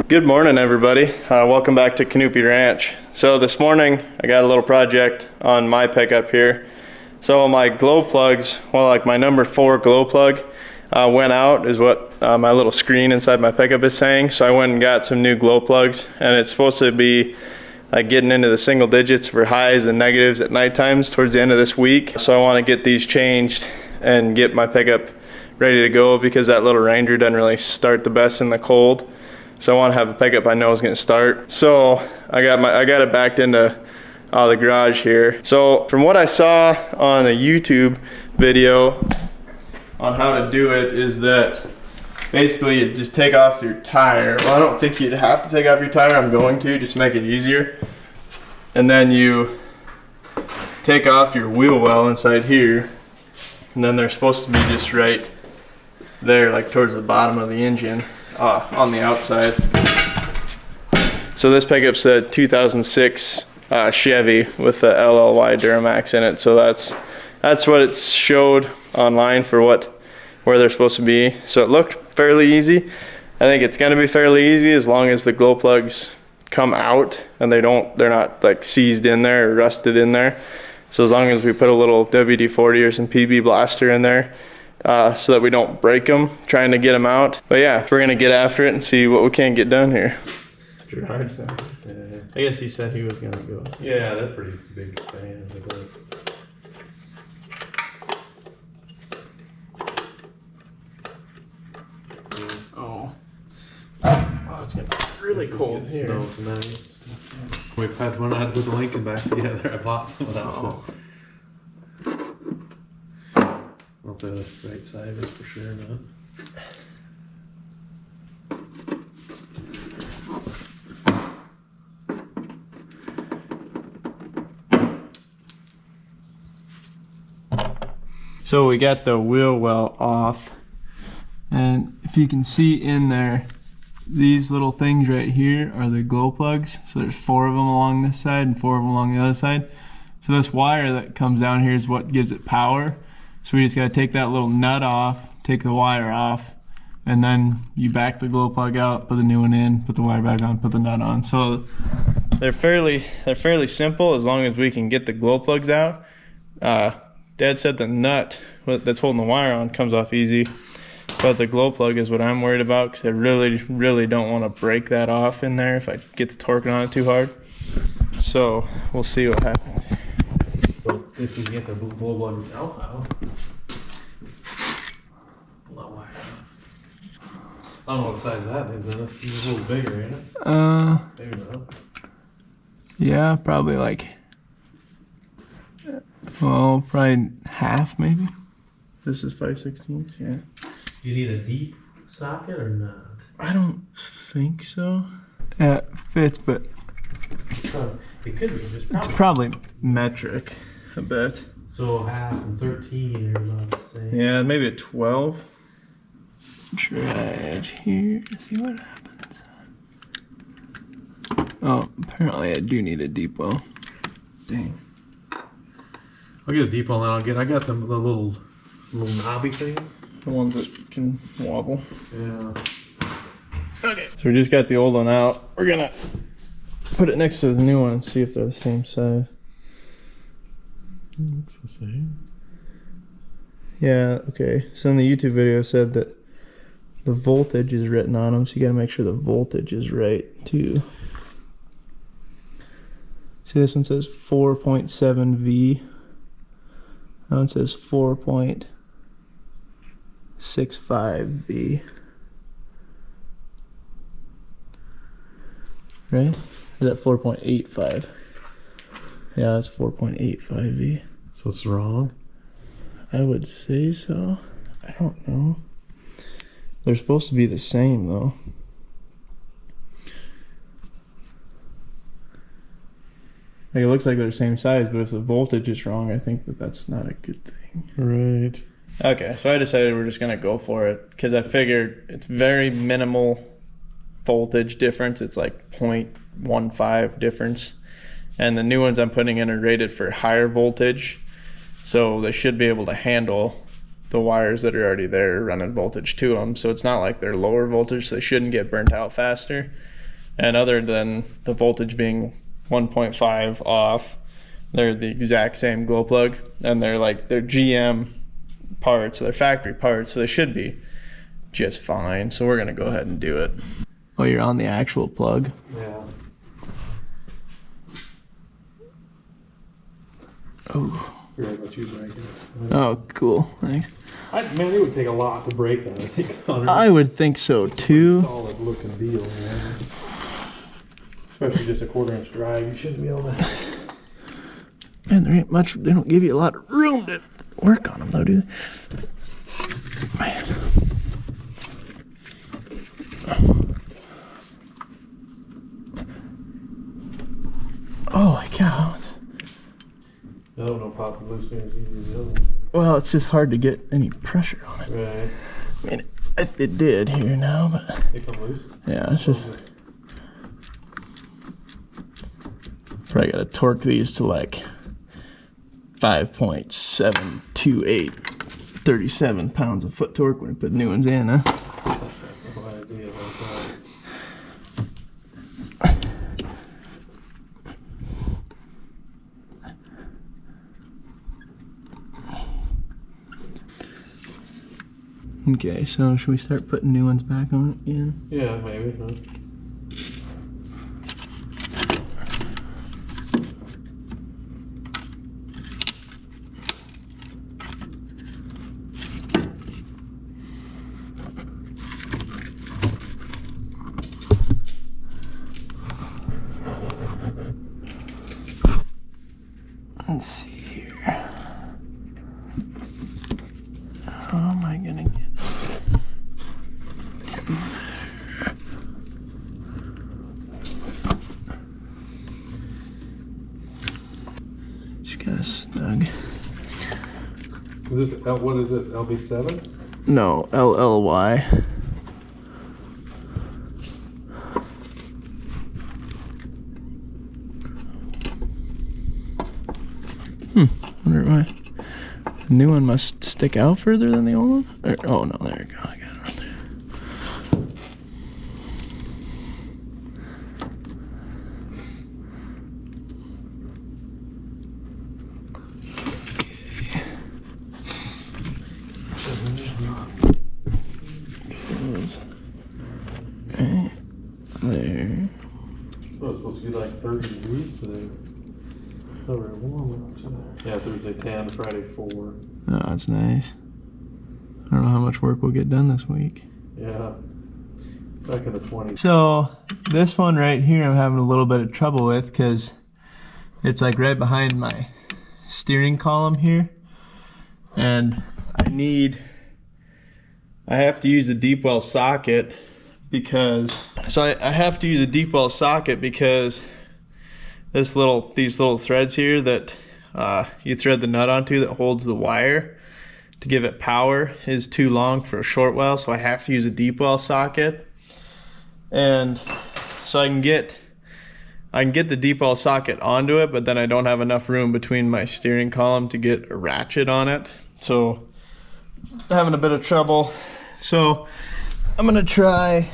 Good morning, everybody. Welcome back to Knuppe Ranch. So this morning I got a little project on my pickup here. So my glow plugs, well, like my number 4 glow plug went out is what my little screen inside my pickup is saying. So I went and got some new glow plugs, and it's supposed to be like getting into the single digits for highs and negatives at night times towards the end of this week. So I want to get these changed and get my pickup ready to go, because that little Ranger doesn't really start the best in the cold. So I want to have a pickup I know is going to start. So I got it backed into the garage here. So from what I saw on a YouTube video on how to do it is that basically you just take off your tire. Well, I don't think you'd have to take off your tire. I'm going to just make it easier. And then you take off your wheel well inside here. And then they're supposed to be just right there, like towards the bottom of the engine. On the outside. So this pickup's a 2006 Chevy with the LLY Duramax in it. So that's what it's showed online for where they're supposed to be. So it looked fairly easy. I think it's gonna be fairly easy as long as the glow plugs come out and they're not like seized in there or rusted in there. So as long as we put a little WD-40 or some PB Blaster in there, so that we don't break them trying to get them out. But yeah, we're gonna get after it and see what we can get done here. Gerard said, I guess he said he was gonna go. Yeah, they're pretty big fan of the glow. Oh, it's gonna be really cold here. Snow tonight. We've had when I had with Lincoln back together, I bought some of that stuff. Not the right size is for sure not. So we got the wheel well off, and if you can see in there, these little things right here are the glow plugs. So there's 4 of them along this side and 4 of them along the other side. So this wire that comes down here is what gives it power. So we just gotta take that little nut off, take the wire off, and then you back the glow plug out, put the new one in, put the wire back on, put the nut on. So they're fairly simple as long as we can get the glow plugs out. Dad said the nut that's holding the wire on comes off easy, but the glow plug is what I'm worried about, because I really don't want to break that off in there if I get the torque on it too hard. So we'll see what happens. Well, if you get the glow plug itself out, pull that wire off. I don't know what size that is. It's a little bigger, ain't it? Maybe not. Yeah, probably like, well, probably half maybe. This is 5/16, yeah. Do you need a deep socket or not? I don't think so. It fits, but It could be. it's probably metric a bit. So half and 13 are about the same. Yeah, maybe a 12. Try it here, see what happens. Oh, apparently I do need a deep well. Dang. I'll get a deep one. I got the little knobby things. The ones that can wobble. Yeah. Okay. So we just got the old one out. We're gonna put it next to the new one and see if they're the same size. Looks the same. Yeah, okay. So in the YouTube video it said that the voltage is written on them, so you gotta make sure the voltage is right too. See, this one says 4.7 V. That one says 4.65 V. Right? Is that 4.85? Yeah, that's 4.85 V. So it's wrong? I would say so. I don't know. They're supposed to be the same though. Like, it looks like they're the same size, but if the voltage is wrong, I think that's not a good thing. Right. Okay, so I decided we're just gonna go for it, because I figured it's very minimal voltage difference. It's like 0.15 difference. And the new ones I'm putting in are rated for higher voltage. So they should be able to handle the wires that are already there running voltage to them. So it's not like they're lower voltage, so they shouldn't get burnt out faster. And other than the voltage being 1.5 off, they're the exact same glow plug, and they're GM parts, they're factory parts, so they should be just fine. So we're gonna go ahead and do it. Oh, you're on the actual plug? Yeah. Oh. You're right about you breaking it. Oh, cool. Thanks. Man, it would take a lot to break that, I think. I would think so too. Solid looking deal, man. Especially just a 1/4 inch drive, you shouldn't be able to. Man, there ain't much, they don't give you a lot of room to work on them though, do they? Man. Oh my God. I don't know, popping loose as easy as the other one. Well, it's just hard to get any pressure on it. Right. I mean, it did here now, but. They come loose? Yeah, it's just. Probably gotta torque these to like 5.728, 37 pounds of foot torque when we put new ones in, huh? That's no idea about that. Okay, so should we start putting new ones back on again? Yeah, maybe. Huh? Let's see here. How am I gonna get just kind of snug? Is this, what is this, LB7? No, LLY. Wonder why. The new one must stick out further than the old one? Oh no, there we go. I got it right there. Right there. Oh, it's supposed to be like 30 degrees today. Oh, very warm up today. Yeah, Thursday 10, Friday 4. Oh, that's nice. I don't know how much work we'll get done this week. Yeah. Back in the 20s. So this one right here I'm having a little bit of trouble with because it's like right behind my steering column here, and I have to use a deep well socket because I have to use a deep well socket because these little threads here that you thread the nut onto that holds the wire to give it power is too long for a short well, so I have to use a deep well socket. And so I can get the deep well socket onto it, but then I don't have enough room between my steering column to get a ratchet on it. So I'm having a bit of trouble. So I'm gonna try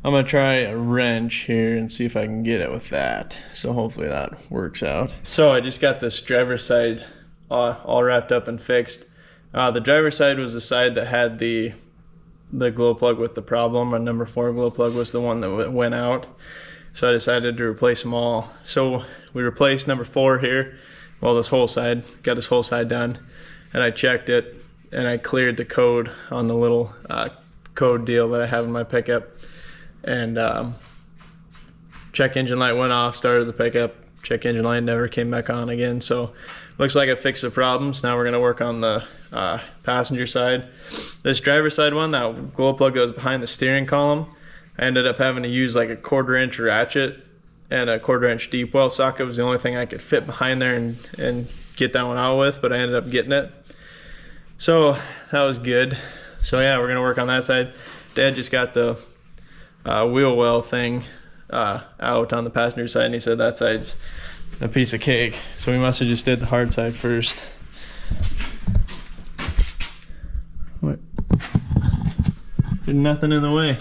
a wrench here and see if I can get it with that. So hopefully that works out. So I just got this driver's side all wrapped up and fixed. The driver's side was the side that had the glow plug with the problem. My number 4 glow plug was the one that went out. So I decided to replace them all. So we replaced number 4 here. Well, this whole side, got this whole side done. And I checked it and I cleared the code on the little code deal that I have in my pickup. And check engine light went off, started the pickup. Check engine light never came back on again. So looks like I fixed the problems. Now we're gonna work on the passenger side. This driver side one, that glow plug that was behind the steering column, I ended up having to use like a 1/4 inch ratchet and a 1/4 inch deep well socket was the only thing I could fit behind there and get that one out with, but I ended up getting it. So that was good. So yeah, we're gonna work on that side. Dad just got the wheel well thing out on the passenger side, and he said that side's a piece of cake. So we must have just did the hard side first. What? There's nothing in the way.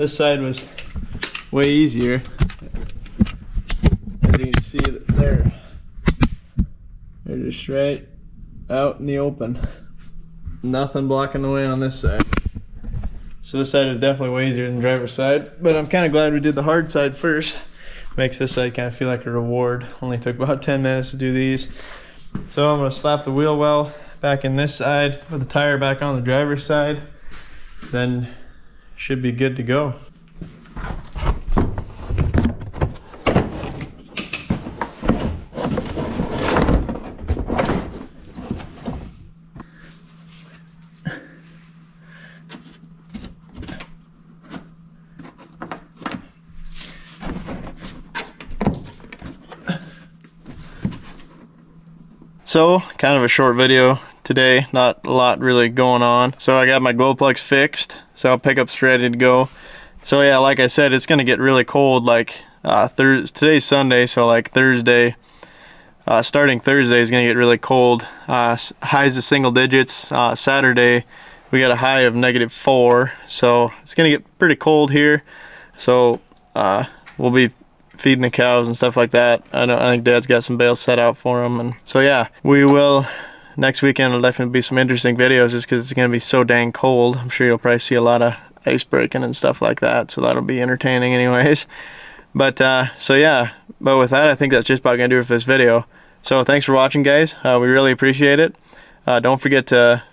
this side was way easier. As you can see there, they're just right out in the open. Nothing blocking the way on this side. So this side is definitely way easier than the driver's side, but I'm kind of glad we did the hard side first. Makes this side kind of feel like a reward. Only took about 10 minutes to do these. So I'm gonna slap the wheel well back in this side, put the tire back on the driver's side, then should be good to go. So, kind of a short video today, not a lot really going on. So I got my glow plugs fixed, so pickup's ready to go. So yeah, like I said, it's gonna get really cold, like today's Sunday, so like Thursday, starting Thursday is gonna get really cold. Highs of single digits. Saturday, we got a high of -4, so it's gonna get pretty cold here. So we'll be feeding the cows and stuff like that. I think Dad's got some bales set out for them, and so yeah, we will. Next weekend will definitely be some interesting videos, just because it's gonna be so dang cold. I'm sure you'll probably see a lot of ice breaking and stuff like that, so that'll be entertaining anyways. But so yeah, but with that, I think that's just about gonna do it for this video. So thanks for watching, guys. We really appreciate it. Don't forget to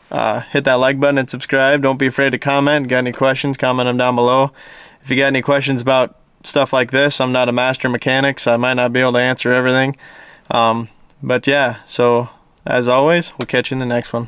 hit that like button and subscribe. Don't be afraid to comment. Got any questions, comment them down below. If you got any questions about stuff like this, I'm not a master mechanic, so I might not be able to answer everything. But yeah, so as always, we'll catch you in the next one.